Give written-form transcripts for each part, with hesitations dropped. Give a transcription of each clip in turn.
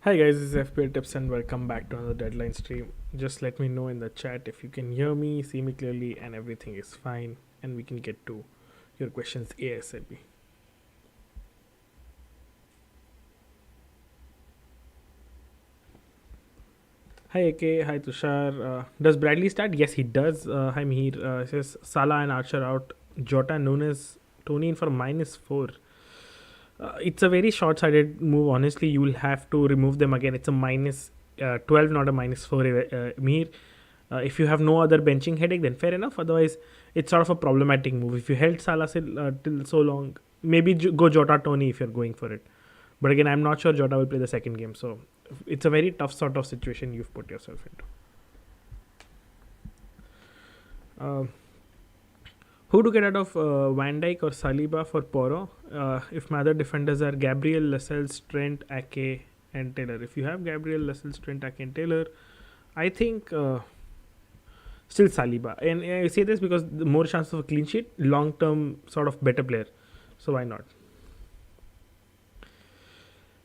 Hi guys, this is FPL Tips and welcome back to another deadline stream. Just let me know in the chat if you can hear me, see me clearly, and everything is fine, and we can get to your questions ASAP. Hi AK, hi Tushar. Does Bradley start? Yes, he does. Hi Mihir. It says Salah and Archer out. Jota, Nunes, Tony in for -4. It's a very short-sighted move. Honestly, you will have to remove them again. It's a -12, not a -4. Mihir. If you have no other benching headache, then fair enough. Otherwise, it's sort of a problematic move. If you held Salah till so long, maybe go Jota Tony if you're going for it. But again, I'm not sure Jota will play the second game. So it's a very tough sort of situation you've put yourself into. Uh, who to get out of Van Dijk or Saliba for Poro? If my other defenders are Gabriel, Lascelles, Trent, Ake, and Taylor. If you have Gabriel, Lascelles, Trent, Ake, and Taylor, I think still Saliba. And I say this because the more chance of a clean sheet, long term sort of better player. So why not?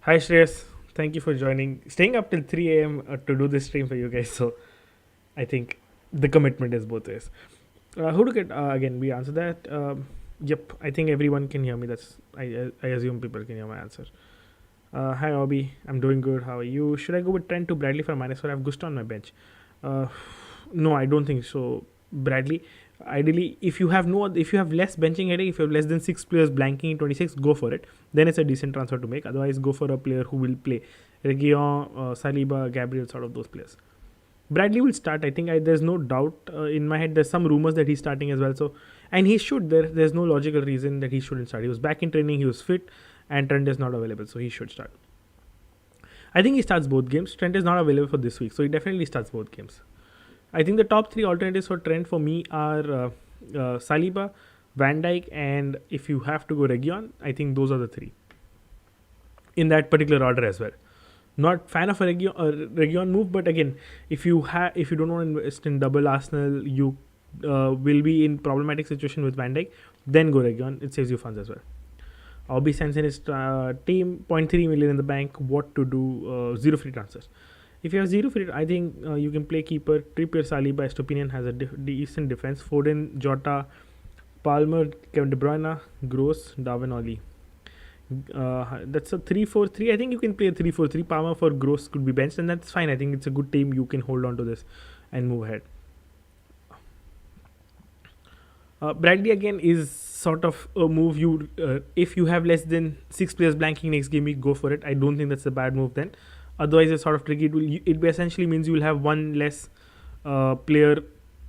Hi Shreyas, thank you for joining. Staying up till 3 a.m. To do this stream for you guys. So I think the commitment is both ways. Who to get? Again, we answer that. Yep, I think everyone can hear me. I assume people can hear my answer. Hi Obi, I'm doing good. How are you? Should I go with Trent to Bradley for -4? I have Gusto on my bench. No, I don't think so. Bradley, ideally, if you have less benching headache, if you have less than 6 players blanking in 26, go for it. Then it's a decent transfer to make. Otherwise, go for a player who will play Reguilon, Saliba, Gabriel, sort of those players. Bradley will start. I think there's no doubt in my head. There's some rumors that he's starting as well. So, and he should. There's no logical reason that he shouldn't start. He was back in training. He was fit, and Trent is not available, so he should start. I think he starts both games. Trent is not available for this week, so he definitely starts both games. I think the top 3 alternatives for Trent for me are Saliba, Van Dijk, and if you have to go Reguilon, I think those are the 3 in that particular order as well. Not fan of a Reguilon move, but again, if you don't want to invest in double Arsenal, you will be in problematic situation with Van Dijk. Then go Reguilon. It saves you funds as well. Obi sends in his team, 0.3 million in the bank. What to do? 0 free transfers. If you have 0 free, I think you can play keeper. Trippier, Saliba, Estopinian has a decent defense. Foden, Jota, Palmer, Kevin De Bruyne, Gross, Darwin, Oli. That's a 3-4-3. I think you can play a 3-4-3. Palmer for Gross could be benched, and that's fine. I think it's a good team. You can hold on to this and move ahead. Bradley again is sort of a move you if you have less than 6 players blanking next game week, go for it. I don't think that's a bad move then. Otherwise, it's sort of tricky. It essentially means you will have one less player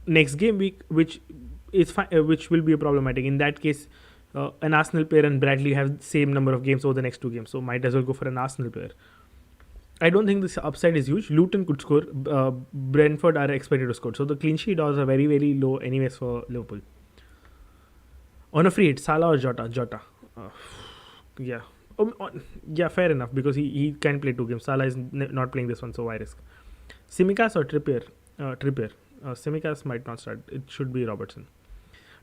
next game week, which is which will be problematic. In that case, an Arsenal player and Bradley have the same number of games over the next 2 games, so might as well go for an Arsenal player. I don't think this upside is huge. Luton could score. Brentford are expected to score, so the clean sheet odds are very, very low anyways for Liverpool. On a free hit, Salah or Jota. Yeah. Yeah, fair enough, because he can play 2 games. Salah is not playing this one, so why risk? Tsimikas or Trippier? Trippier. Tsimikas might not start. It should be Robertson.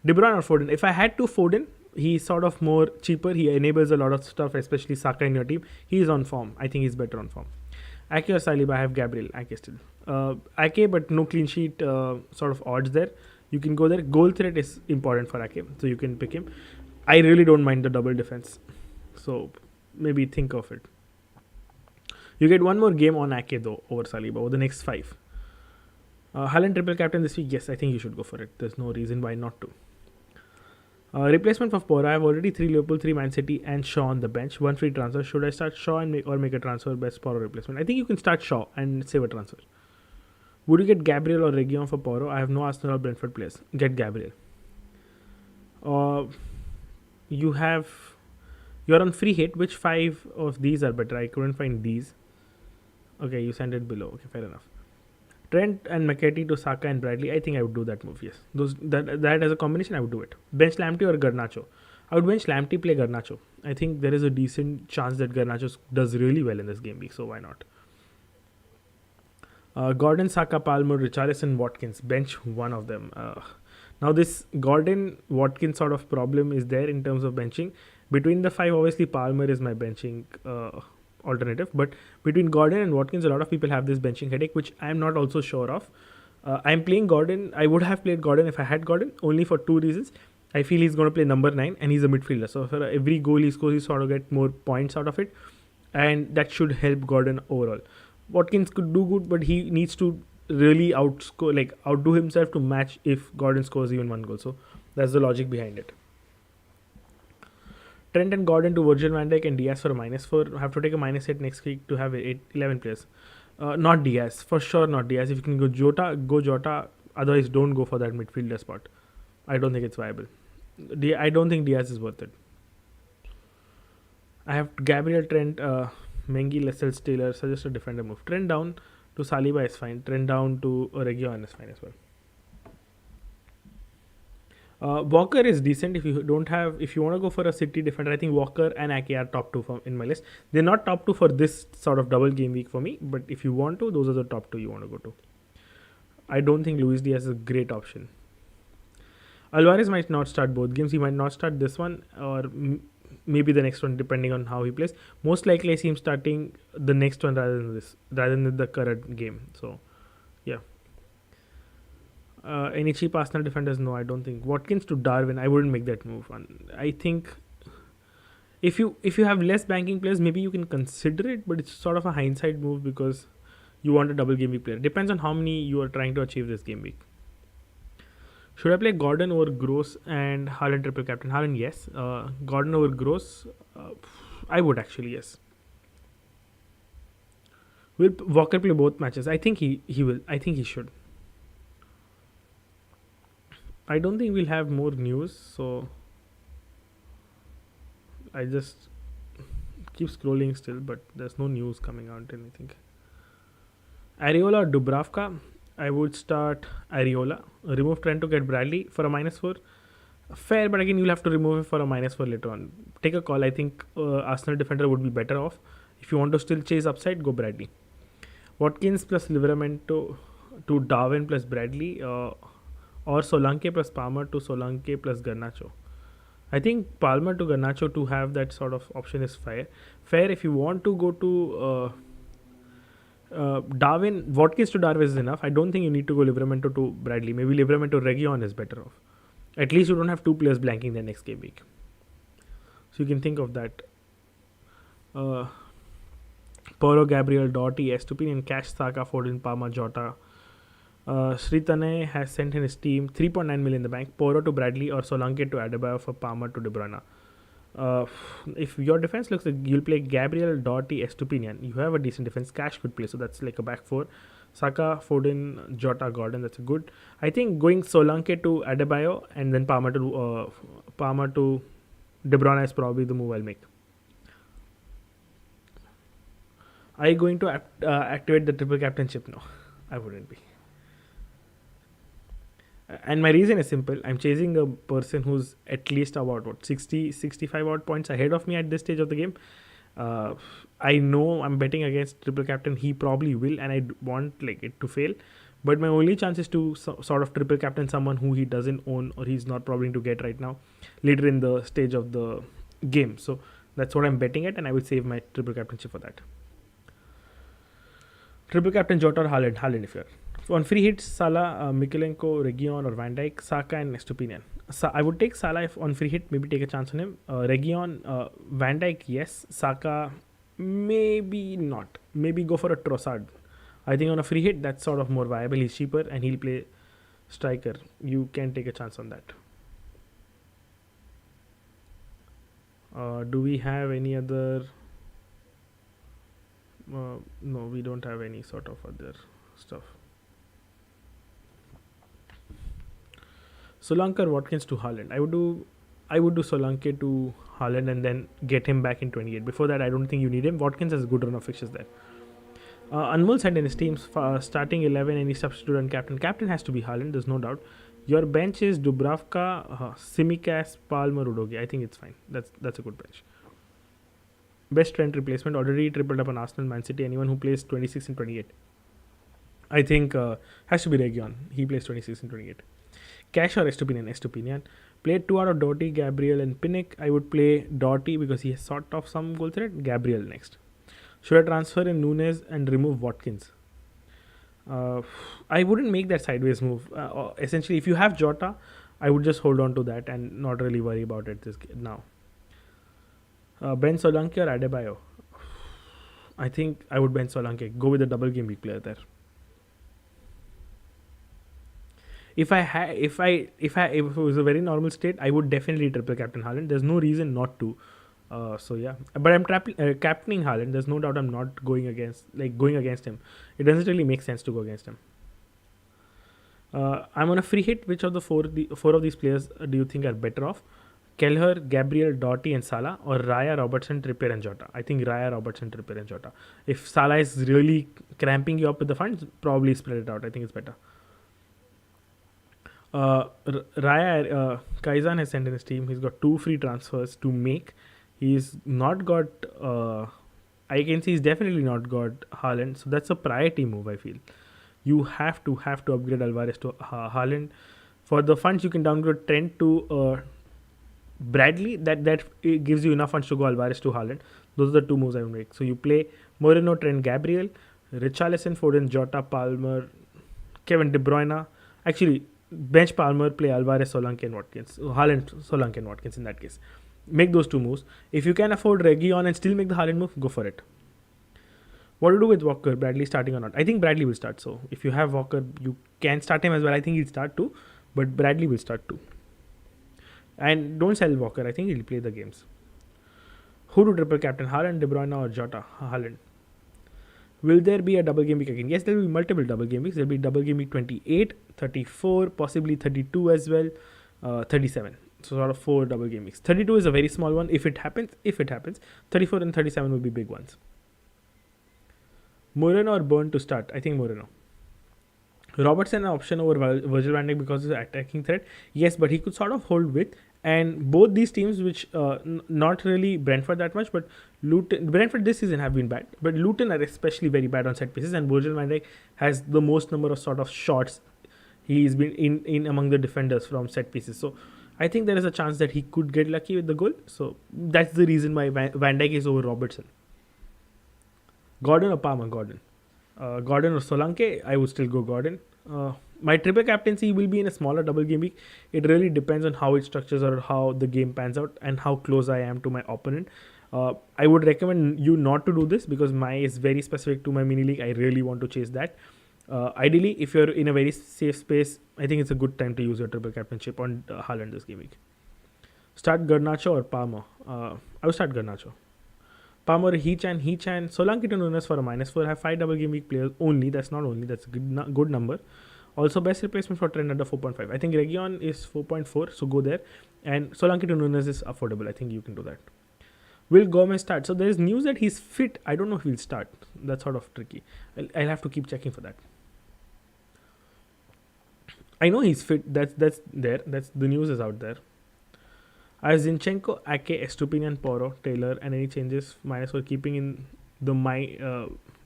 De Bruyne or Foden? If I had to Foden, he's sort of more cheaper. He enables a lot of stuff, especially Saka in your team. He's on form. I think he's better on form. Ake or Saliba? I have Gabriel. Ake still. Ake, but no clean sheet sort of odds there. You can go there. Goal threat is important for Ake, so you can pick him. I really don't mind the double defense, so maybe think of it. You get one more game on Ake though over Saliba over the next 5. Haaland triple captain this week. Yes, I think you should go for it. There's no reason why not to. Replacement for Pora. I have already 3 Liverpool, 3 Man City, and Shaw on the bench. 1 free transfer. Should I start Shaw and make a transfer? Best Poro replacement. I think you can start Shaw and save a transfer. Would you get Gabriel or Reguilon for Poro? I have no Arsenal or Brentford players. Get Gabriel. You're on free hit. Which 5 of these are better? I couldn't find these. Okay, you send it below. Okay, fair enough. Trent and McAtee to Saka and Bradley. I think I would do that move. Yes, that as a combination, I would do it. Bench Lamptey or Garnacho? I would bench Lamptey, play Garnacho. I think there is a decent chance that Garnacho does really well in this game week, so why not? Gordon, Saka, Palmer, Richarlison, Watkins. Bench one of them. Now this Gordon Watkins sort of problem is there in terms of benching. Between the 5, obviously Palmer is my benching alternative. But between Gordon and Watkins, a lot of people have this benching headache, which I'm not also sure of. I'm playing Gordon. I would have played Gordon if I had Gordon, only for two reasons. I feel he's going to play number 9 and he's a midfielder. So for every goal he scores, he sort of get more points out of it. And that should help Gordon overall. Watkins could do good, but he needs to really outdo himself to match if Gordon scores even one goal. So that's the logic behind it. Trent and Gordon to Virgil van Dijk and Diaz for a -4. Have to take a -8 next week to have 11 players. Not Diaz, for sure not Diaz. If you can go Jota. Otherwise, don't go for that midfielder spot. I don't think it's viable. I don't think Diaz is worth it. I have Gabriel, Trent, Mengi, Lascelles, Taylor. Suggest a defender move. Trent down to Saliba is fine. Trent down to Reguilon is fine as well. Walker is decent if you want to go for a City defender. I think Walker and Ake are top 2 in my list. They're not top 2 for this sort of double game week for me, but if you want to, those are the top 2 you want to go to. I don't think Luis Diaz is a great option. Alvarez might not start both games. He might not start this one or maybe the next one, depending on how he plays. Most likely, I see him starting the next one rather than the current game. So, yeah. Any cheap Arsenal defenders? No, I don't think. Watkins to Darwin, I wouldn't make that move. I think if you have less banking players, maybe you can consider it, but it's sort of a hindsight move because you want a double game week player. Depends on how many you are trying to achieve this game week. Should I play Gordon over Gross and Haaland triple captain? Haaland, yes. Gordon over Gross, I would actually, yes. Will Walker play both matches? I think he will. I think he should. I don't think we'll have more news, so I just keep scrolling still, but there's no news coming out, I think. Areola or Dubravka? I would start Areola. Remove Trent to get Bradley for a -4. Fair, but again, you'll have to remove it for a -4 later on. Take a call. I think Arsenal defender would be better off. If you want to still chase upside, go Bradley. Watkins plus Livramento to Darwin plus Bradley, or Solanke plus Palmer to Solanke plus Garnacho. I think Palmer to Garnacho to have that sort of option is fair. Fair if you want to go to Darwin. Watkins to Darwin is enough. I don't think you need to go Livramento to Bradley. Maybe Livramento Reguilon is better off. At least you don't have 2 players blanking the next game week. So you can think of that. Poro, Gabriel, Doughty, Estupinian, Cash, Saka, Foden, Palmer, Jota. Sritane has sent in his team 3.9 million in the bank. Poro to Bradley or Solanke to Adebayo for Palmer to De Bruyne. If your defense looks like you'll play Gabriel, Doughty, Estupinian, you have a decent defense. Cash could play, so that's like a back 4. Saka, Foden, Jota, Gordon, that's a good. I think going Solanke to Adebayo and then Palmer to De Bruyne is probably the move I'll make. Are you going to activate the triple captainship? No, I wouldn't be. And my reason is simple. I'm chasing a person who's at least about 60, 65 odd points ahead of me at this stage of the game. I know I'm betting against triple captain. He probably will, and I want it to fail. But my only chance is to sort of triple captain someone who he doesn't own or he's not probably to get right now, later in the stage of the game. So that's what I'm betting at, and I will save my triple captainship for that. Triple captain Jota or Haaland? Haaland if you're. On free hits, Salah, Mikalenko, Reguilon or Van Dijk, Saka and Estupinian. I would take Salah if on free hit, maybe take a chance on him. Reguilon, Van Dijk, yes. Saka, maybe not. Maybe go for a Trossard. I think on a free hit, that's sort of more viable. He's cheaper and he'll play striker. You can take a chance on that. Do we have any other... no, we don't have any sort of other stuff. Solanke, Watkins to Haaland. I would do Solanke to Haaland and then get him back in 28. Before that, I don't think you need him. Watkins has a good run of fixtures there. Anmol sent in his team's starting 11 and he substitute on captain. Captain has to be Haaland, there's no doubt. Your bench is Dubravka, Tsimikas, Palmer, Udogie. I think it's fine. That's a good bench. Best Trent replacement, already tripled up on Arsenal, Man City. Anyone who plays 26 and 28. I think has to be Reguilon. He plays 26 and 28. Cash or Estupinian. Played 2 out of Doughty, Gabriel and Pinnick. I would play Doughty because he has sort of some goal threat. Gabriel next. Should I transfer in Nunes and remove Watkins? Uh, I wouldn't make that sideways move. Essentially, if you have Jota, I would just hold on to that and not really worry about it now. Ben Solanke or Adebayo? I think I would Ben Solanke. Go with the double game week player there. If it was a very normal state, I would definitely triple captain Haaland. There's no reason not to. So yeah, but I'm captaining Haaland. There's no doubt I'm not going against him. It doesn't really make sense to go against him. I'm on a free hit. Which of the four of these players do you think are better off? Kelleher, Gabriel, Doughty, and Salah, or Raya, Robertson, Trippier, and Jota? I think Raya, Robertson, Trippier, and Jota. If Salah is really cramping you up with the funds, probably spread it out. I think it's better. Raya, Kaizan has sent in his team. He's got 2 free transfers to make. He's not got. I can see he's definitely not got Haaland, so that's a priority move. I feel you have to upgrade Alvarez to Haaland. For the funds, you can downgrade Trent to Bradley. That it gives you enough funds to go Alvarez to Haaland. Those are the 2 moves I would make. So you play Moreno, Trent, Gabriel, Richarlison, Foden, Jota, Palmer, Kevin De Bruyne. Actually, bench Palmer, play Alvarez, Solanke, and Watkins. Haaland, Solanke, and Watkins in that case. Make those 2 moves. If you can afford Reguilon and still make the Haaland move, go for it. What to do with Walker? Bradley starting or not? I think Bradley will start. So if you have Walker, you can start him as well. I think he'll start too, but Bradley will start too. And don't sell Walker. I think he'll play the games. Who to triple captain? Haaland, De Bruyne, or Jota? Haaland. Will there be a double game week again? Yes, there will be multiple double game weeks. There will be double game week 28, 34, possibly 32 as well, 37. So sort of 4 double game weeks. 32 is a very small one if it happens. 34 and 37 will be big ones. Moreno or Burn to start? I think Moreno. Robertson an option over Virgil van Dijk because of his attacking threat. Yes, but he could sort of hold with. And both these teams, which not really Brentford that much, but Luton, Brentford this season have been bad, but Luton are especially very bad on set pieces, and Virgil van Dijk has the most number of sort of shots he's been in among the defenders from set pieces. So I think there is a chance that he could get lucky with the goal. So that's the reason why Van Dijk is over Robertson. Gordon or Palmer? Gordon. Gordon or Solanke? I would still go Gordon. My triple captaincy will be in a smaller double game week. It really depends on how it structures or how the game pans out and how close I am to my opponent. I would recommend you not to do this because my is very specific to my mini league. I really want to chase that. Ideally, if you're in a very safe space, I think it's a good time to use your triple captainship on Haaland this game week. Start Garnacho or Palmer? I would start Garnacho. Palmer, Hechan, Solanke to Nunes for a -4. Have 5 double game week players only. That's not only. That's a good number. Also, best replacement for Trent under 4.5. I think Reguilon is 4.4, so go there. And Solanke to Nunes is affordable. I think you can do that. Will Gomez start? So there is news that he's fit. I don't know if he'll start. That's sort of tricky. I'll have to keep checking for that. I know he's fit. That's there. That's the news is out there. As Zinchenko, Ake, Estupinian, Poro, Taylor, and any changes -4 keeping in the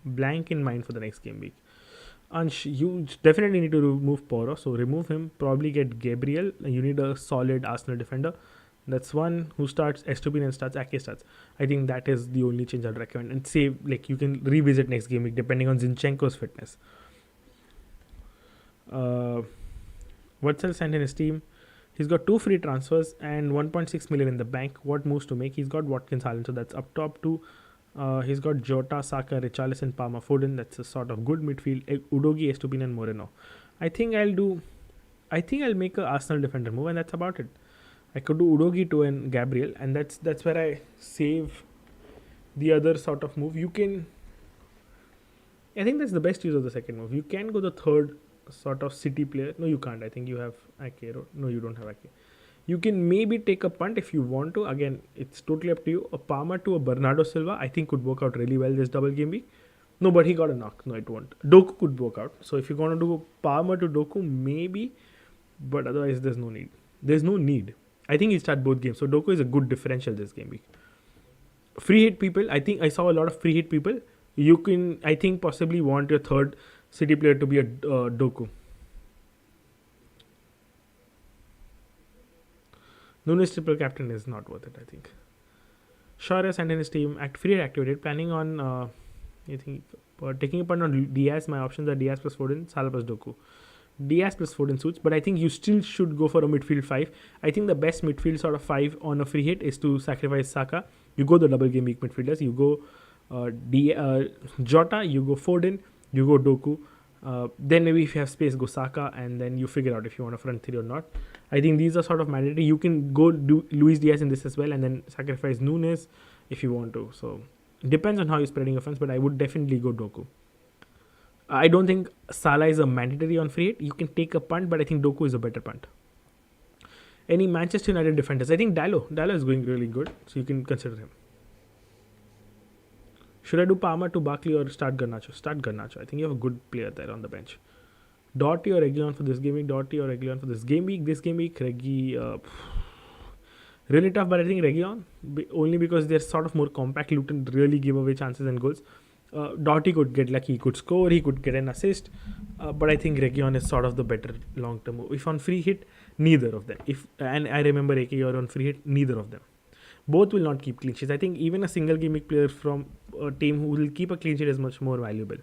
blank in mind for the next game week. Ansh, you definitely need to remove Poro, so remove him. Probably get Gabriel. You need a solid Arsenal defender. That's one who starts. Estupinian starts. Ake starts. I think that is the only change I'd recommend. And say you can revisit next game week depending on Zinchenko's fitness. What's sent in his team? He's got 2 free transfers and 1.6 million in the bank. What moves to make? He's got Watkins, Haaland, so that's up top 2. He's got Jota, Saka, Richarlison, Palmer, Foden. That's a sort of good midfield. Udogi, Estupinian, and Moreno. I think I'll make a Arsenal defender move, and that's about it. I could do Udogi to and Gabriel, and that's where I save the other sort of move. I think that's the best use of the second move. You can go the third sort of City player. No, you can't. I think you have Ake. No, you don't have Ake. You can maybe take a punt if you want to. Again, it's totally up to you. A Palmer to a Bernardo Silva, I think could work out really well this double game week. No, but he got a knock. No, it won't. Doku could work out. So if you're going to do Palmer to Doku, maybe. But otherwise, there's no need. I think he'll start both games. So Doku is a good differential this game week. Free hit people. I think I saw a lot of free hit people. You can, I think, possibly want your third City player to be a Doku. Nunes triple captain is not worth it, I think. Shaw sent in his team. Free activated. Planning on I think taking a punt on Diaz, my options are Diaz plus Foden, Salah plus Doku. Diaz plus Foden suits, but I think you still should go for a midfield five. I think the best midfield sort of five on a free hit is to sacrifice Saka. You go the double game week midfielders. You go Jota, you go Foden, you go Doku. Then maybe if you have space, go Saka, and then you figure out if you want a front three or not. I think these are sort of mandatory. You can go do Luis Diaz in this as well, and then sacrifice Nunes if you want to. So depends on how you're spreading your funds, but I would definitely go Doku. I don't think Salah is a mandatory on free hit. You can take a punt, but I think Doku is a better punt. Any Manchester United defenders? I think Dallo is going really good, so you can consider him. Should I do Palmer to Barkley or start Garnacho? Start Garnacho. I think you have a good player there on the bench. Doherty or Reguilon for this game week? Doherty or Reguilon for this game week? This game week, really tough, but I think Reguilon, only because they're sort of more compact. Luton really give away chances and goals. Doherty could get lucky, he could score, he could get an assist, but I think Reguilon is sort of the better long-term move. If on free hit, neither of them. And I remember AK or on free hit, neither of them. Both will not keep clean sheets. I think even a single game week player from a team who will keep a clean sheet is much more valuable.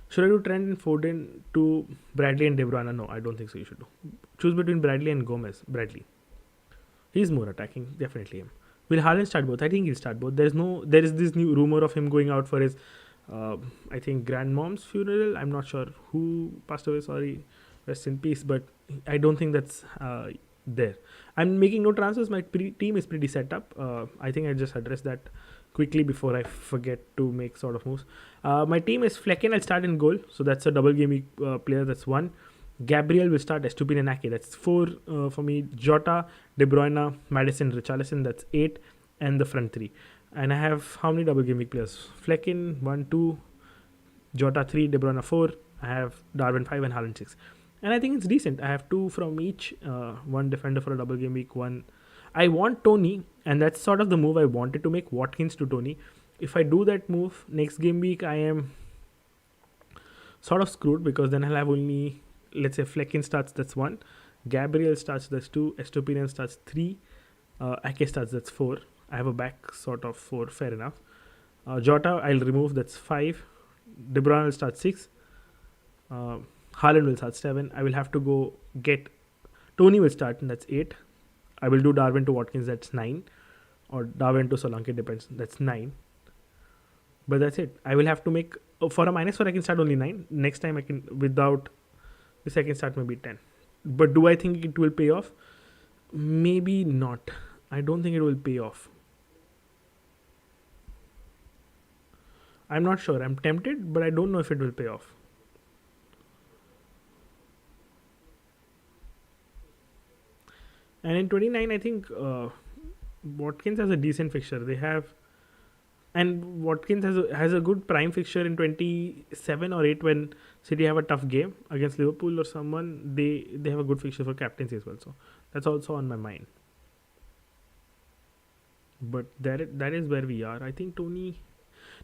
Should I do Trent and Foden to Bradley and De Bruyne? No, I don't think so. You should do. Choose between Bradley and Gomez. Bradley. He's more attacking, definitely him. Will Haaland start both? I think he'll start both. There is this new rumor of him going out for his, I think, grandmom's funeral. I'm not sure who passed away. Sorry, rest in peace. But I don't think that's there. I'm making no transfers. My team is pretty set up. I think I just addressed that quickly before I forget to make sort of moves. My team is Flecken. I'll start in goal. So that's a double game week player. That's 1. Gabriel will start Estupin and Ake. That's 4 for me. Jota, De Bruyne, Madison, Richarlison. That's 8. And the front 3. And I have how many double game week players? Flecken 1, 2. Jota 3. De Bruyne 4. I have Darwin 5 and Haaland 6. And I think it's decent. I have 2 from each. 1 defender for a double game week. 1. I want Tony. And that's sort of the move I wanted to make. Watkins to Tony. If I do that move next game week, I am sort of screwed, because then I'll have only, let's say, Flecken starts, that's 1. Gabriel starts, that's 2. Estupinian starts 3. Ake starts, that's 4. I have a back sort of 4, fair enough. Jota, I'll remove, that's 5. De Bruyne will start 6. Haaland will start 7. I will have to go get Tony will start, and that's 8. I will do Darwin to Watkins, that's 9. Or Darwin to Solanke, depends, that's 9. But that's it. I will have to make, for a -4, I can start only 9. Next time I can, without this, I can start maybe 10. But do I think it will pay off? Maybe not. I don't think it will pay off. I'm not sure. I'm tempted, but I don't know if it will pay off. And in 29, I think Watkins has a decent fixture. They have, and Watkins has a good prime fixture in 27 or 8 when City have a tough game against Liverpool or someone. They have a good fixture for captaincy as well. So that's also on my mind. But that is where we are. I think Tony.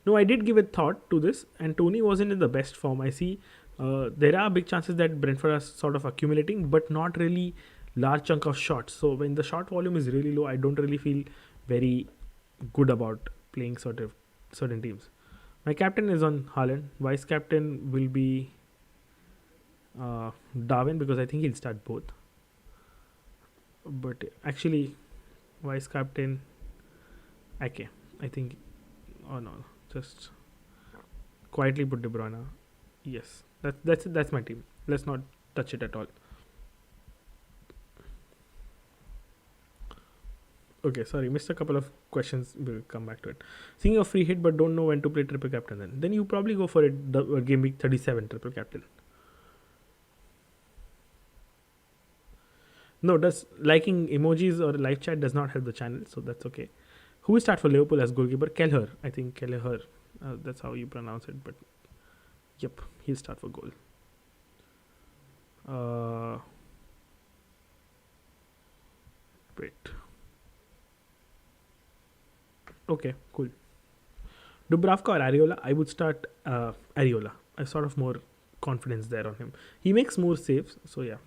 No, I did give a thought to this, and Tony wasn't in the best form. I see there are big chances that Brentford are sort of accumulating, but not really large chunk of shots. So when the shot volume is really low, I don't really feel very good about playing certain teams. My captain is on Haaland. Vice captain will be Darwin, because I think he'll start both. But actually, vice captain Ake. I think. Oh no, just quietly put De Bruyne. Yes, that's my team. Let's not touch it at all. Okay, sorry, missed a couple of questions. We'll come back to it. Seeing a free hit but don't know when to play triple captain, then you probably go for it. Game week 37 triple captain. No, does liking emojis or live chat does not help the channel, so that's okay. Who will start for Liverpool as goalkeeper? Kelleher. I think Kelleher. That's how you pronounce it, but yep, he'll start for goal. Wait. Okay, cool. Dubravka or Areola? I would start Areola. I have sort of more confidence there on him. He makes more saves, so yeah.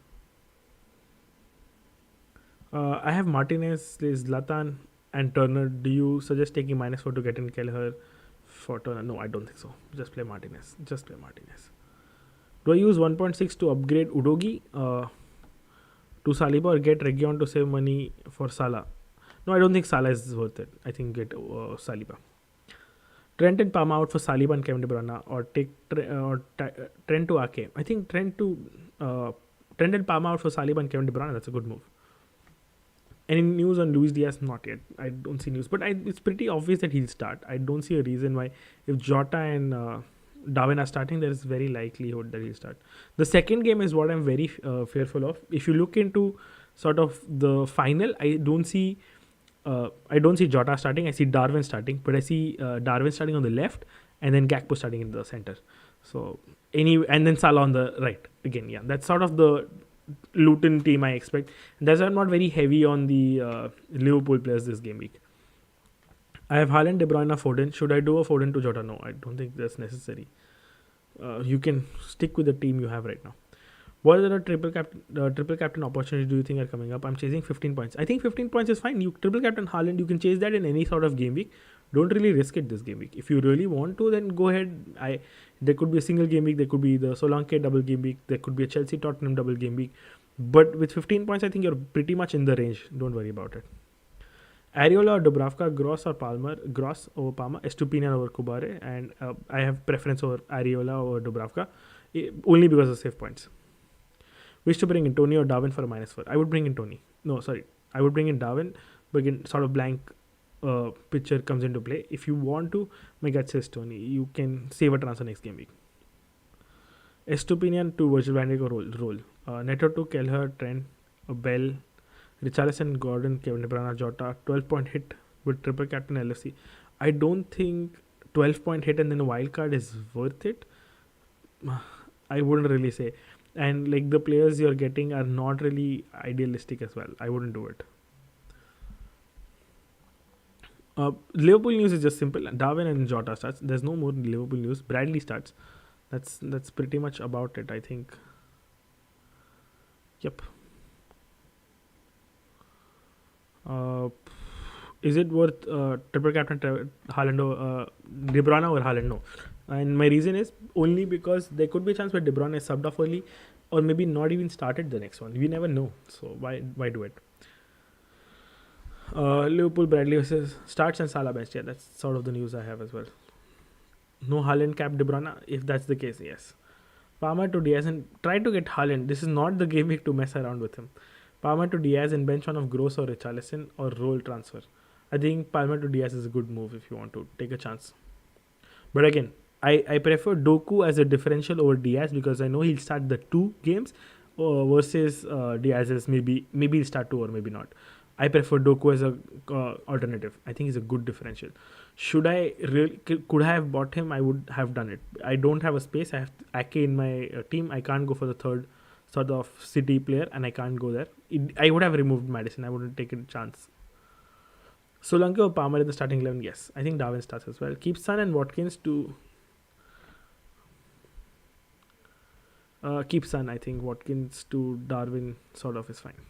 I have Martinez, Zlatan, and Turner. Do you suggest taking -4 to get in Kelleher? for Turner. No, I don't think so. Just play Martinez. Just play Martinez. Do I use 1.6 to upgrade Udogi to Saliba or get Region to save money for Salah? No, I don't think Salah is worth it. I think get Saliba. Trent and Palmer out for Saliba and Kevin De Bruyne, or take Trent to Ake. I think Trent and Palmer out for Saliba and Kevin De Bruyne. That's a good move. Any news on Luis Diaz? Not yet. I don't see news, but it's pretty obvious that he'll start. I don't see a reason why, if Jota and Darwin are starting, there is very likelihood that he'll start. The second game is what I'm very fearful of. If you look into sort of the final, I don't see Jota starting. I see Darwin starting, but I see Darwin starting on the left and then Gakpo starting in the center. So and then Salah on the right again. Yeah, that's sort of the Luton team I expect. That's why I'm not very heavy on the Liverpool players this game week. I have Haaland, De Bruyne, Foden. Should I do a Foden to Jota? No, I don't think that's necessary. You can stick with the team you have right now. What other triple captain opportunities do you think are coming up? I'm chasing 15 points. I think 15 points is fine. You triple captain Haaland, you can chase that in any sort of game week. Don't really risk it this game week. If you really want to, then go ahead. There could be a single game week. There could be the Solanke double game week. There could be a Chelsea Tottenham double game week. But with 15 points, I think you're pretty much in the range. Don't worry about it. Areola or Dubravka, Gross or Palmer, Gross over Palmer, Estupinian over Kubare, and I have preference over Areola over Dubravka, only because of save points. Wish to bring in Tony or Darwin for a -4. I would bring in Tony. No, sorry. I would bring in Darwin, but again, sort of blank picture comes into play. If you want to, my gut says Tony. You can save a transfer next game week. Estupinian to Virgil van Dijk or roll. Neto to Kelleher, Trent, Bell, Richarlison, Gordon, Kevin De Bruyne, Jota. 12-point hit with triple captain LFC. I don't think 12-point hit and then a wild card is worth it. I wouldn't really say. And like the players you're getting are not really idealistic as well. I wouldn't do it. Liverpool news is just simple. Darwin and Jota starts. There's no more Liverpool news. Bradley starts. That's pretty much about it, I think. Yep. Is it worth triple captain Haaland or De Bruyne or Haaland? No. And my reason is only because there could be a chance where De Bruyne is subbed off early, or maybe not even started the next one. We never know. So why do it? Liverpool Bradley versus starts and Salah bench. Yeah, that's sort of the news I have as well. No Haaland cap De Bruyne. If that's the case, yes. Palmer to Diaz and try to get Haaland. This is not the game week to mess around with him. Palmer to Diaz and bench one of Gross or Richarlison or roll transfer. I think Palmer to Diaz is a good move if you want to take a chance. But again, I prefer Doku as a differential over Diaz because I know he'll start the 2 games versus Diaz's maybe he'll start 2 or maybe not. I prefer Doku as a alternative. I think he's a good differential. Could I have bought him? I would have done it. I don't have a space. I have Ake in my team. I can't go for the third sort of City player and I can't go there. I would have removed Madison. I wouldn't take a chance. Solanke or Palmer in the starting 11? Yes. I think Darwin starts as well. Keep Son and Watkins to... keep Son. I think Watkins to Darwin sort of is fine.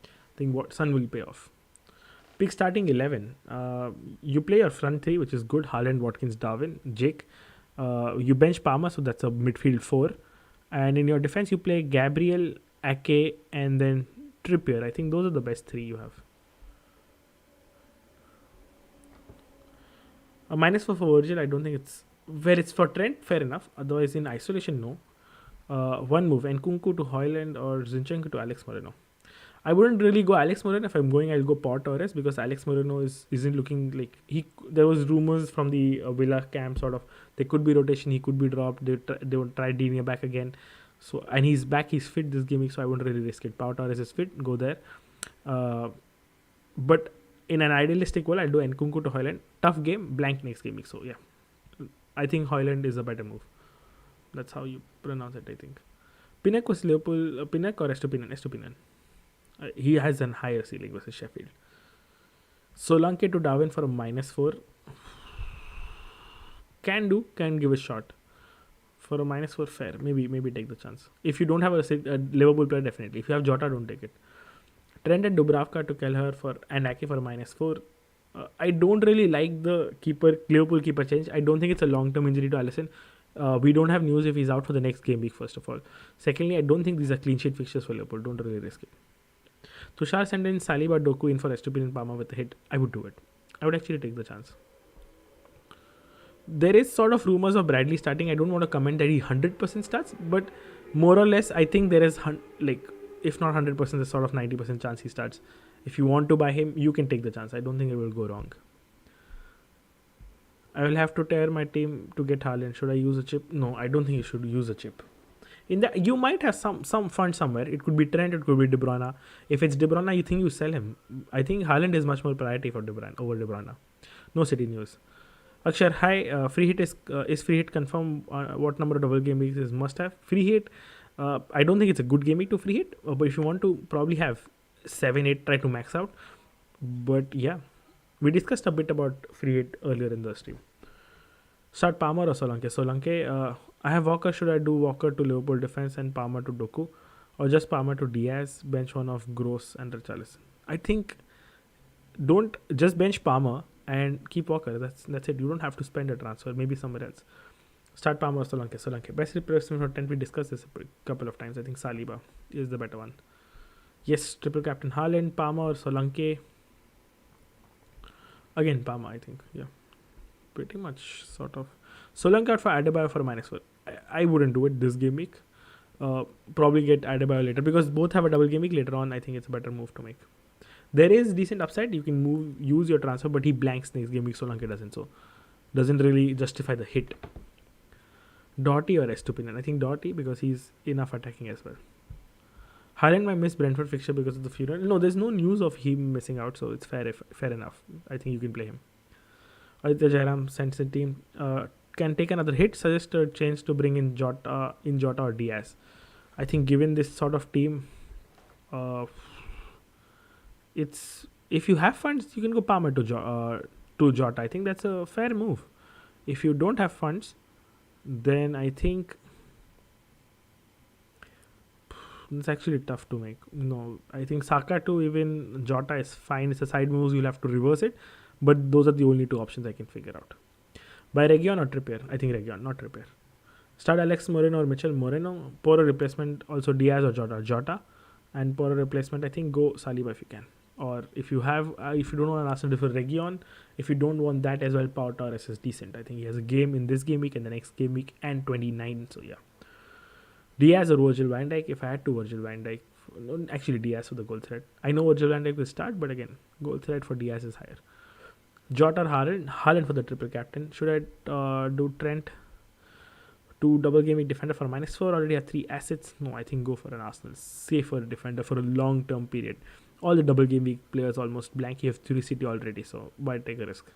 I think Son will pay off. Pick starting 11. You play your front 3, which is good. Haaland, Watkins, Darwin, Jake. You bench Palmer, so that's a midfield 4. And in your defense, you play Gabriel, Ake, and then Trippier. I think those are the best 3 you have. A -4 for Virgil. I don't think it's... Where it's for Trent, fair enough. Otherwise, in isolation, no. One move. Nkunku to Haaland or Zinchenko to Alex Moreno. I wouldn't really go Alex Moreno. If I'm going, I'll go Pau Torres because Alex Moreno isn't looking like there was rumors from the Villa camp sort of there could be rotation. He could be dropped. They would try Digne back again. So and he's back. He's fit this game, so I wouldn't really risk it. Pau Torres is fit. Go there. But in an idealistic world, I'll do Nkunku to Haaland. Tough game, blank next game. So yeah, I think Haaland is a better move. That's how you pronounce it. I think. Pinnock was Liverpool. Pinnock or Estupinian. He has a higher ceiling versus Sheffield. Solanke to Darwin for a -4. Can give a shot. For a -4, fair. Maybe take the chance. If you don't have a Liverpool player, definitely. If you have Jota, don't take it. Trent and Dubravka to Kelleher and Ake for a -4. I don't really like the Liverpool keeper change. I don't think it's a long-term injury to Alisson. We don't have news if he's out for the next game week, first of all. Secondly, I don't think these are clean sheet fixtures for Liverpool. Don't really risk it. Tushar sent in Saliba Doku in for Estupin and Palmer with a hit. I would do it. I would actually take the chance. There is sort of rumors of Bradley starting. I don't want to comment that he 100% starts, but more or less, I think there is if not 100%, there's sort of 90% chance he starts. If you want to buy him, you can take the chance. I don't think it will go wrong. I will have to tear my team to get Haaland. Should I use a chip? No, I don't think you should use a chip. In that, you might have some fund somewhere. It could be Trent, it could be De Bruyne. If it's De Bruyne, you think you sell him. I think Haaland is much more priority for De Bruyne over De Bruyne. No City news. Akshar, hi. Free hit is free hit confirmed? What number of double game weeks is must have? Free hit. I don't think it's a good game week to free hit, but if you want to probably have 7-8, try to max out. But yeah, we discussed a bit about free hit earlier in the stream. Start Palmer or Solanke? Solanke, I have Walker. Should I do Walker to Liverpool defense and Palmer to Doku? Or just Palmer to Diaz, bench one of Gross and Richarlison? I think don't just bench Palmer and keep Walker. That's it. You don't have to spend a transfer. Maybe somewhere else. Start Palmer or Solanke? Solanke. Best replacement for 10. We discussed this a couple of times. I think Saliba is the better one. Yes, triple captain Haaland, Palmer or Solanke. Again, Palmer, I think. Yeah. Pretty much sort of. Solanke for Adebayo for -4. I wouldn't do it this game week. Probably get Adebayo later because both have a double game week later on. I think it's a better move to make. There is decent upside. You can use your transfer, but he blanks next game week. Solanke doesn't, so doesn't really justify the hit. Doughty or Estupinian? I think Doughty because he's enough attacking as well. Haaland might miss Brentford fixture because of the funeral. No, there's no news of him missing out, so it's fair enough. I think you can play him. Aditya Jairam sends the team can take another hit. Suggest a change to bring in Jota or Diaz. I think given this sort of team, it's if you have funds, you can go Palmer to Jota. I think that's a fair move. If you don't have funds, then I think it's actually tough to make. No, I think Saka to even Jota is fine. It's a side move. You'll have to reverse it. But those are the only two options I can figure out. By Region or Trippier? I think Region, not Trippier. Start Alex Moreno or Mitchell Moreno. Poorer replacement, also Diaz or Jota. And poorer replacement, I think go Saliba if you can. Or if you have, if you don't want an Arsenal for Region, if you don't want that as well, Pau Torres is decent. I think he has a game in this game week and the next game week and 29. So yeah. Diaz or Virgil van Dijk? If I had to Virgil van Dijk, actually Diaz for the goal threat. I know Virgil van Dijk will start, but again, goal threat for Diaz is higher. Jota or Haaland for the triple captain. Should I do Trent to double gaming defender for -4? Already have 3 assets. No, I think go for an Arsenal safer defender for a long term period. All the double game week players almost blank. You have 3 City already, so why take a risk?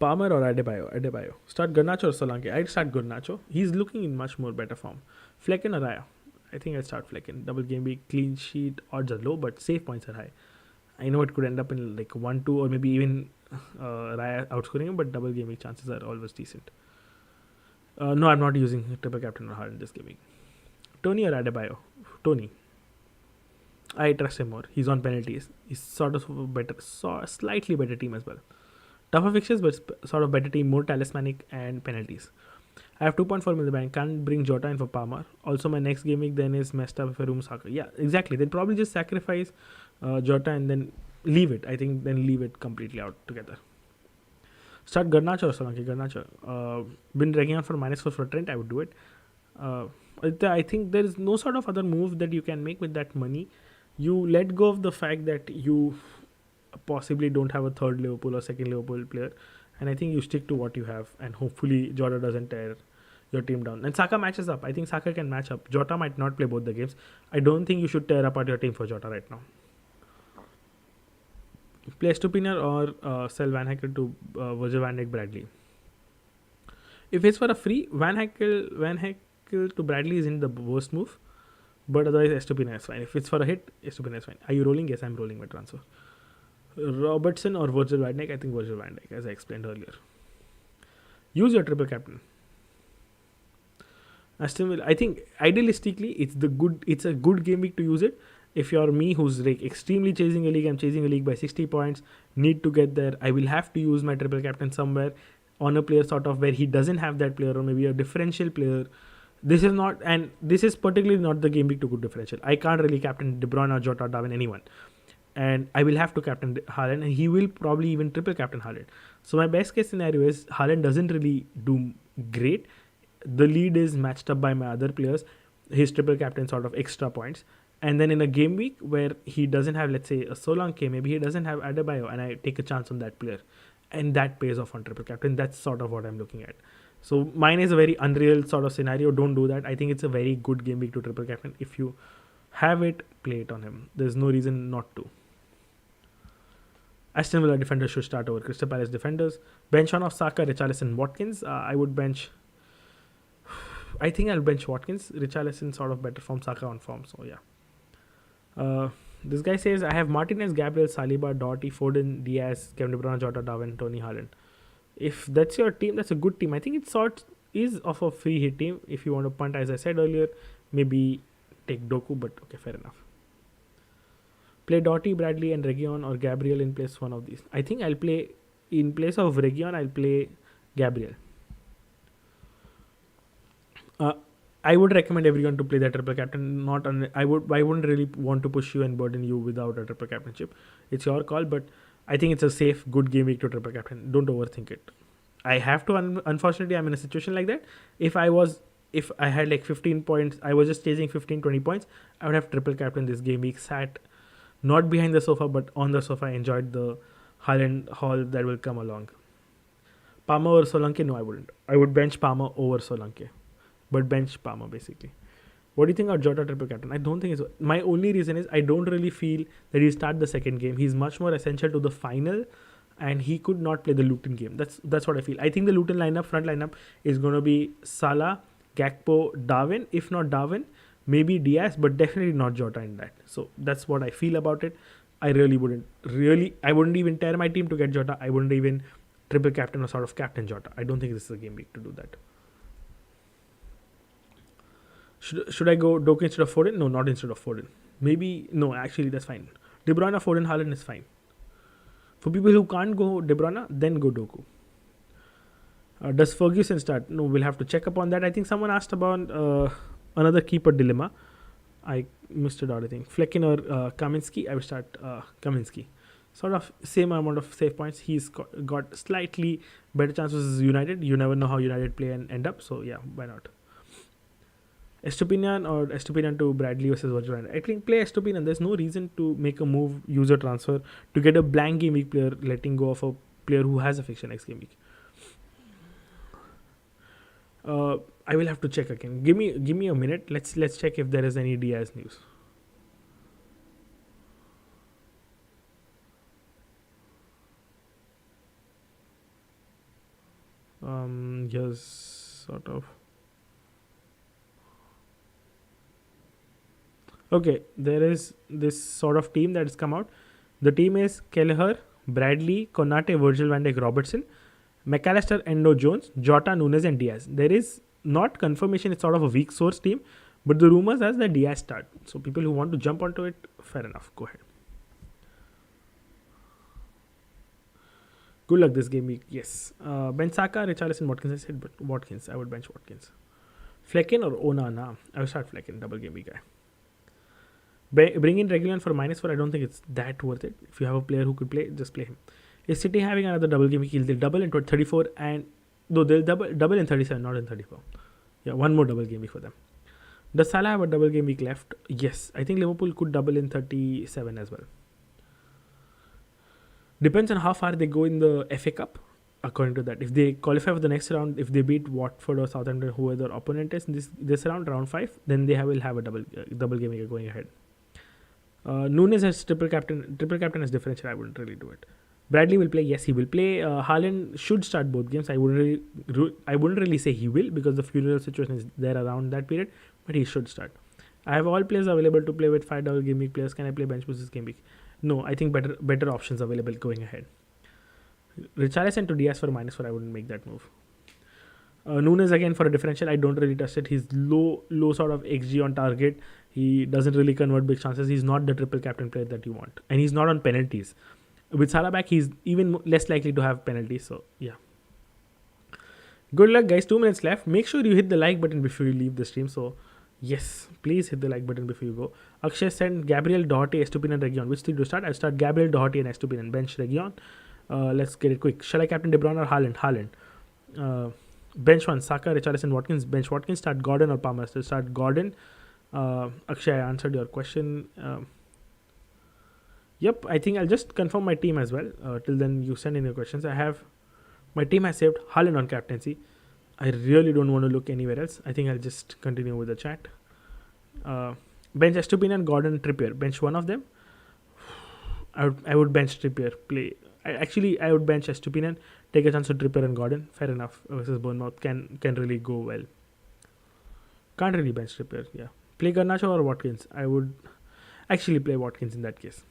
Palmer or Adebayo. Start Garnacho or Solanke? I'd start Garnacho. He's looking in much more better form. Flecken or Raya? I think I'd start Flecken. Double game week, clean sheet, odds are low, but save points are high. I know it could end up in like 1-2 or maybe even Raya outscoring him, but double game week chances are always decent. No, I'm not using triple captain or Haaland this game week. Tony or Adebayo? Tony. I trust him more. He's on penalties. He's sort of a slightly better team as well. Tougher fixtures, but sort of better team, more talismanic and penalties. I have 2.4 million in the bank. Can't bring Jota in for Palmer. Also, my next game week then is messed up if I room Saka. Yeah, exactly. They'll probably just sacrifice Jota and then leave it. I think then leave it completely out together. Start Garnacho or Solanke? Garnacho. Been Region for -4 for Trent. I would do it. I think there is no sort of other move that you can make with that money. You let go of the fact that you possibly don't have a third Liverpool or second Liverpool player, and I think you stick to what you have, and hopefully Jota doesn't tear your team down. And Saka matches up. I think Saka can match up. Jota might not play both the games. I don't think you should tear apart your team for Jota right now. Play Stupinian or sell Van Heckel to Virgil van Dijk Bradley. If it's for a free, Van Heckel to Bradley isn't the worst move, but otherwise Estupinian is fine. If it's for a hit, Estupinian is fine. Are you rolling? Yes, I'm rolling my transfer. Robertson or Virgil van Dijk? I think Virgil van Dijk, as I explained earlier. Use your triple captain. Aston Villa. I think idealistically it's a good game week to use it, If you're me, who's like extremely chasing a league, I'm chasing a league by 60 points, need to get there, I will have to use my triple captain somewhere on a player sort of where he doesn't have that player, or maybe a differential player. This is not, and this is particularly not the game week to go differential. I can't really captain De Bruyne or Jota, Darwin, anyone, and I will have to captain Haaland, and he will probably even triple captain Haaland. So my best case scenario is Haaland doesn't really do great. The lead is matched up by my other players. His triple captain sort of extra points. And then in a game week where he doesn't have, let's say, a Solanke, maybe he doesn't have Adebayo, and I take a chance on that player. And that pays off on triple captain. That's sort of what I'm looking at. So mine is a very unreal sort of scenario. Don't do that. I think it's a very good game week to triple captain. If you have it, play it on him. There's no reason not to. Aston Villa defenders should start over Crystal Palace defenders. Bench on of Saka, Richarlison, Watkins. I would bench. I think I'll bench Watkins. Richarlison sort of better form, Saka on form. So yeah. This guy says I have Martinez, Gabriel, Saliba, Doughty, Foden, Diaz, Kevin De Bruyne, Jota, Darwin, Tony, Haaland. If that's your team, that's a good team. I think it sort is of a free hit team. If you want to punt, as I said earlier, maybe take Doku, but okay, fair enough. Play Doughty, Bradley, and Region or Gabriel in place one of these. I think I'll play in place of Region. I'll play Gabriel. I would recommend everyone to play that triple captain. I wouldn't really want to push you and burden you without a triple captainship. It's your call, but I think it's a safe, good game week to triple captain. Don't overthink it. I have to. Unfortunately, I'm in a situation like that. If I had like 15 points, I was just chasing 15, 20 points, I would have triple captain this game week. Sat not behind the sofa, but on the sofa. Enjoyed the Haaland haul that will come along. Palmer or Solanke? No, I wouldn't. I would bench Palmer over Solanke. But bench Palmer basically. What do you think of Jota triple captain? I don't think it's. My only reason is I don't really feel that he start the second game. He's much more essential to the final, and he could not play the Luton game. That's what I feel. I think the Luton front lineup is going to be Salah, Gakpo, Darwin. If not Darwin, maybe Diaz, but definitely not Jota in that. So that's what I feel about it. I wouldn't even tear my team to get Jota. I wouldn't even triple captain or sort of captain Jota. I don't think this is a game week to do that. Should I go Doku instead of Foden? No, not instead of Foden. Maybe, no, actually that's fine. De Bruyne, Foden, Haaland is fine. For people who can't go De Bruyne, then go Doku. Does Ferguson start? No, we'll have to check upon that. I think someone asked about another keeper dilemma. I missed it out, I think. Flecken or Kaminski? I will start Kaminski. Sort of same amount of save points. He's got slightly better chances as United. You never know how United play and end up. So yeah, why not? Estupinian to Bradley versus Virgil van Dijk. I think play Estupinian. There's no reason to make a move, user transfer to get a blank game week player, letting go of a player who has a fixture next game week. I will have to check again. Give me a minute. Let's check if there is any Diaz news. Yes, sort of. Okay, there is this sort of team that has come out. The team is Kelleher, Bradley, Konate, Virgil van Dijk, Robertson, McAllister, Endo, Jones, Jota, Nunes, and Diaz. There is not confirmation. It's sort of a weak source team, but the rumors are that Diaz start. So people who want to jump onto it, fair enough. Go ahead. Good luck this game week. Yes. Ben Saka, Richarlison, Watkins. I said, but Watkins. I would bench Watkins. Flecken or Onana? I will start Flecken. Double game week guy. Bring in Regulon for -4. I don't think it's that worth it. If you have a player who could play, just play him. Is City having another double game week? They'll double into 34 and though they'll double in 37, not in 34. Yeah, one more double game week for them. Does Salah have a double game week left? Yes, I think Liverpool could double in 37 as well. Depends on how far they go in the FA Cup. According to that, if they qualify for the next round, if they beat Watford or Southampton, whoever their opponent is in this round 5, then they will have a double game week going ahead. Nunes has triple captain as differential. I wouldn't really do it. Bradley will play. Yes, he will play. Haaland should start both games. I wouldn't really say he will because the funeral situation is there around that period, but he should start. I have all players available to play with 5 double game week players. Can I play bench boost this game week? No, I think better options available going ahead. Richarlison to Diaz for -4. I wouldn't make that move. Nunes again for a differential. I don't really trust it. He's low sort of XG on target. He doesn't really convert big chances. He's not the triple captain player that you want, and he's not on penalties. With Salah back, he's even less likely to have penalties. So yeah, good luck, guys. 2 minutes left. Make sure you hit the like button before you leave the stream. So yes, please hit the like button before you go. Akshay sent Gabriel, Doherty, Estupin, and Region. Which three to start? I'll start Gabriel, Doherty, and Estupin, and bench Region. Let's get it quick. Shall I captain De Bruyne or Haaland? Haaland. Bench one, Saka, Richarlison, Watkins. Bench Watkins. Start Gordon or Palmer. So start Gordon. Akshay, I answered your question. Yep, I think I'll just confirm my team as well. Till then, you send in your questions. I have my team has saved Haaland on captaincy. I really don't want to look anywhere else. I think I'll just continue with the chat. Bench Estupinian and Gordon, Trippier. Bench one of them. I would bench Trippier. I would bench Estupinian. Take a chance with Trippier and Gordon. Fair enough. Versus Bournemouth can really go well. Can't really bench Trippier. Yeah. Play Garnacho or Watkins. I would actually play Watkins in that case.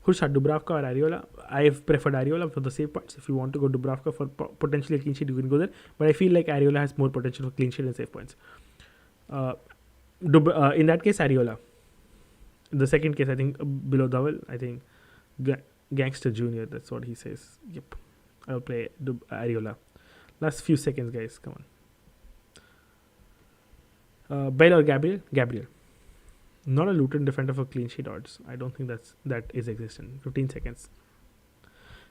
Who's shot, Dubravka or Areola? I've preferred Areola for the save points. If you want to go Dubravka for potentially a clean sheet, you can go there. But I feel like Areola has more potential for clean sheet and save points. In that case, Areola. In the second case, I think below double, I think Gangster Junior. That's what he says. Yep, I'll play Areola. Last few seconds, guys. Come on. Bale or Gabriel? Gabriel. Not a Luton defender for clean sheet odds. I don't think that is existent. 15 seconds.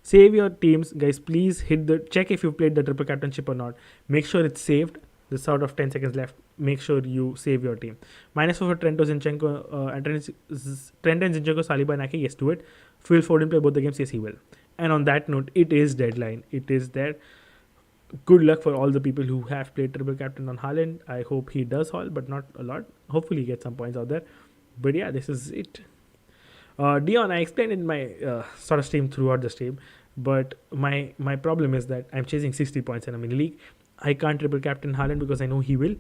Save your teams, guys. Please check if you've played the triple captainship or not. Make sure it's saved. There's sort of 10 seconds left. Make sure you save your team. -4 for Trent Zinchenko, Trent and Zinchenko, Saliba and Ake. Yes, do it. Phil Foden play both the games. Yes, he will. And on that note, it is deadline. It is there. Good luck for all the people who have played triple captain on Haaland. I hope he does haul, but not a lot. Hopefully he gets some points out there. But yeah, this is it. Dion, I explained in my sort of stream throughout the stream, but my problem is that I'm chasing 60 points and I'm in league. I can't triple captain Haaland because I know he will,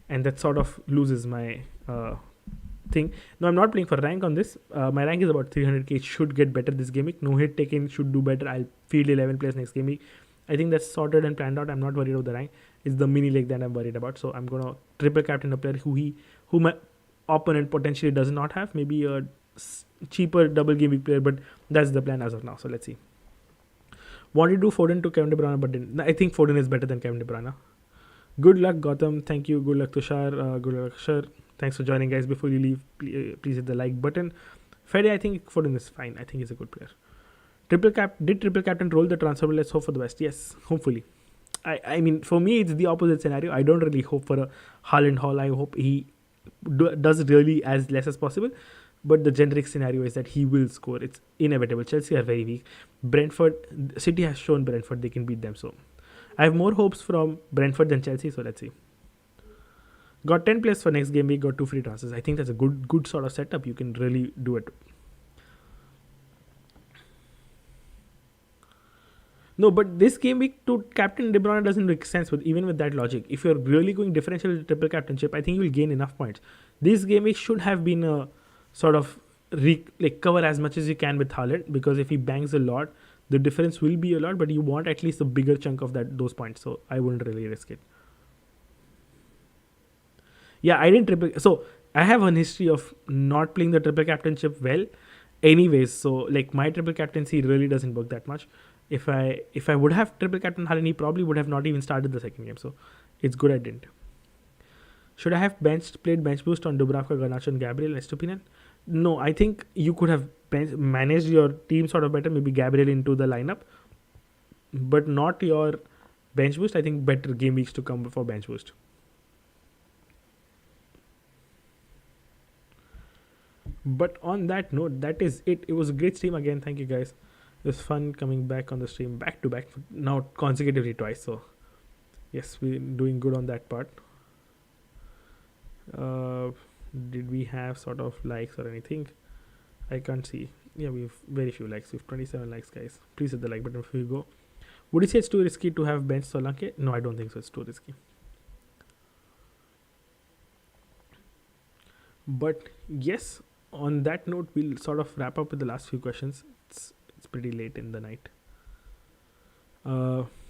and that sort of loses my thing. No, I'm not playing for rank on this. My rank is about 300k. It should get better this game week. No hit taken should do better. I'll field 11 players next game week. I think that's sorted and planned out. I'm not worried about the rank. It's the mini league that I'm worried about. So I'm gonna triple captain a player who my opponent potentially does not have. Maybe a cheaper double game week player, but that's the plan as of now. So let's see. Wanted to do Foden to Kevin De Bruyne, but didn't. I think Foden is better than Kevin De Bruyne. Good luck, Gotham. Thank you. Good luck, Tushar. Good luck, Shar. Thanks for joining, guys. Before you leave, please hit the like button. Fede, I think Foden is fine. I think he's a good player. Did triple captain roll the transfer? Let's hope for the best. Yes, hopefully. I mean, for me, it's the opposite scenario. I don't really hope for a Haaland haul. I hope he does really as less as possible. But the generic scenario is that he will score. It's inevitable. Chelsea are very weak. City has shown Brentford they can beat them. So I have more hopes from Brentford than Chelsea. So let's see. Got 10 players for next game week. Got 2 free transfers. I think that's a good sort of setup. You can really do it. No, but this game week to captain De Bruyne doesn't make sense even with that logic. If you're really going differential triple captainship, I think you will gain enough points. This game week should have been a sort of cover as much as you can with Haaland, because if he bangs a lot, the difference will be a lot, but you want at least a bigger chunk of those points. So I wouldn't really risk it. Yeah, I didn't triple. So I have a history of not playing the triple captainship well anyways. So like my triple captaincy really doesn't work that much. If I would have triple captain Haaland, he probably would have not even started the second game. So it's good I didn't. Should I have played bench boost on Dubravka, Garnacho, and Gabriel and Estupinian? No, I think you could have managed your team sort of better. Maybe Gabriel into the lineup, but not your bench boost. I think better game weeks to come for bench boost. But on that note, that is it. It was a great stream again. Thank you guys. It was fun coming back on the stream back to back, now consecutively twice. So yes, we're doing good on that part. Did we have sort of likes or anything? I can't see. Yeah, we have very few likes. We have 27 likes, guys. Please hit the like button before you go. Would you say it's too risky to have bench Solanke? No, I don't think so. It's too risky. But yes, on that note, we'll sort of wrap up with the last few questions. It's pretty late in the night.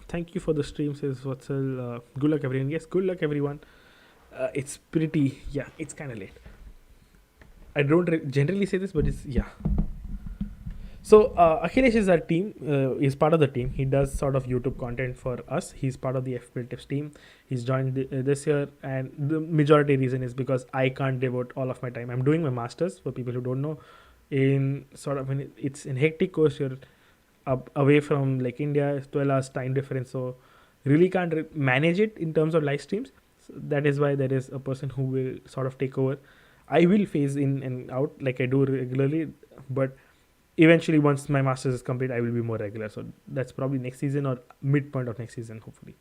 Thank you for the stream, says Vatsal. Good luck, everyone. Yes, good luck, everyone. It's pretty, yeah, it's kind of late. I don't generally say this, but it's, yeah. So, Akhilesh is our team, is part of the team. He does sort of YouTube content for us. He's part of the FPL Tips team. He's joined this year, and the majority reason is because I can't devote all of my time. I'm doing my masters, for people who don't know. In sort of, when it's in hectic course, you're up away from like India, 12 hours time difference, so really can't manage it in terms of live streams. So that is why there is a person who will sort of take over. I will phase in and out like I do regularly, but eventually once my masters is complete, I will be more regular. So that's probably next season or midpoint of next season, hopefully.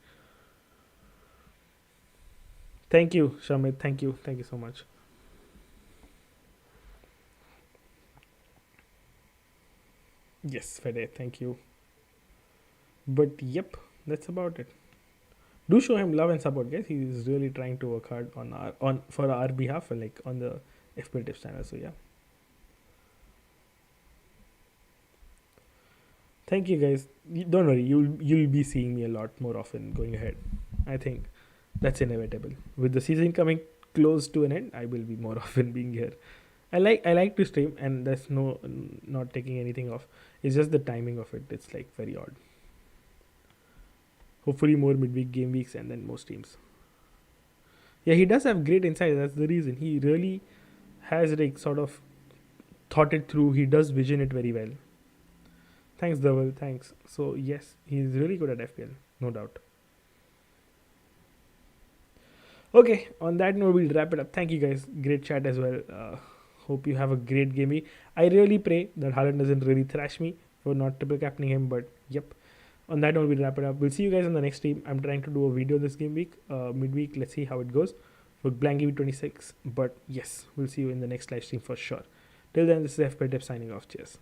Thank you, Shamit. Thank you so much. Yes, Fede, thank you. But yep, that's about it. Do show him love and support, guys. He's really trying to work hard on our on for our behalf, like on the FPL Tips channel. So yeah, thank you, guys. Don't worry, you'll be seeing me a lot more often going ahead. I think that's inevitable. With the season coming close to an end, I will be more often being here. I like to stream, and there's no not taking anything off. It's just the timing of it. It's like very odd. Hopefully more midweek game weeks and then more streams. Yeah, he does have great insight. That's the reason he really has like sort of thought it through. He does vision it very well. Thanks, Dhaval. Thanks. So yes, he's really good at FPL, no doubt. Okay, on that note, we'll wrap it up. Thank you guys. Great chat as well. Hope you have a great game week. I really pray that Haaland doesn't really thrash me for not triple captaining him, but yep. On that note, we'll wrap it up. We'll see you guys on the next stream. I'm trying to do a video this game week, midweek. Let's see how it goes for Blank Game 26. But yes, we'll see you in the next live stream for sure. Till then, this is FP Tip signing off. Cheers.